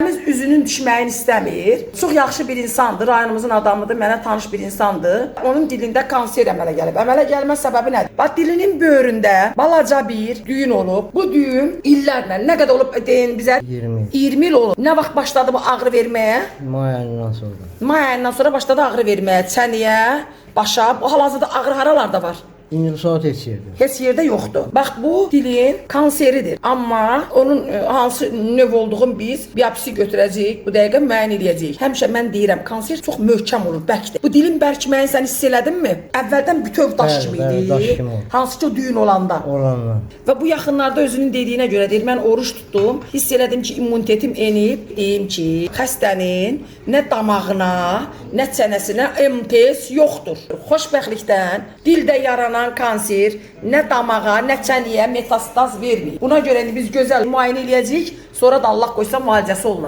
Ailəmiz üzünün düşməyini istəmir. Çox yaxşı bir insandır, rayonumuzun adamıdır, mənə tanış bir insandır. Onun dilində kanser əmələ gəlib. Əmələ gəlmə səbəbi nədir? Bax, dilinin böyründə balaca bir düyün olub. Bu düyün illərlə nə qədər olub deyin bizə? 20 il olub. Nə vaxt başladı bu ağrı verməyə? May ayından sonra. May ayından sonra başladı ağrı verməyə, çəniyə, başa. Bu hal-hazırda ağrı haralarda var? İndi saat heç yerdə. Heç yerdə yoxdur. Bax, bu dilin kanseridir. Amma onun hansı növ olduğunu biz biopsi götürəcəyik, bu dəqiqə müəyyən edəcəyik. Həmişə mən deyirəm, kanser çox möhkəm olur, bərkdir. Bu dilin bərkməyini sən hiss elədinmi? Əvvəldən bütöv daş kimi idi. Daş kimi oldu. Hansı ki o düyün olanda. Və bu yaxınlarda özünün dediyinə görə deyir, mən oruç tutdum, hiss elədim ki, immunitetim enib. Deyim ki, xəstənin nə damağına, nə çənəsinə MTS yoxdur. Xoşbəxtlikdən dildə yaranan kanser nə damağa, nə çəniyə metastaz vermir. Buna görə biz gözəl müayinə eləyəcəyik, sonra da Allah qoysa müalicəsi olunacaq.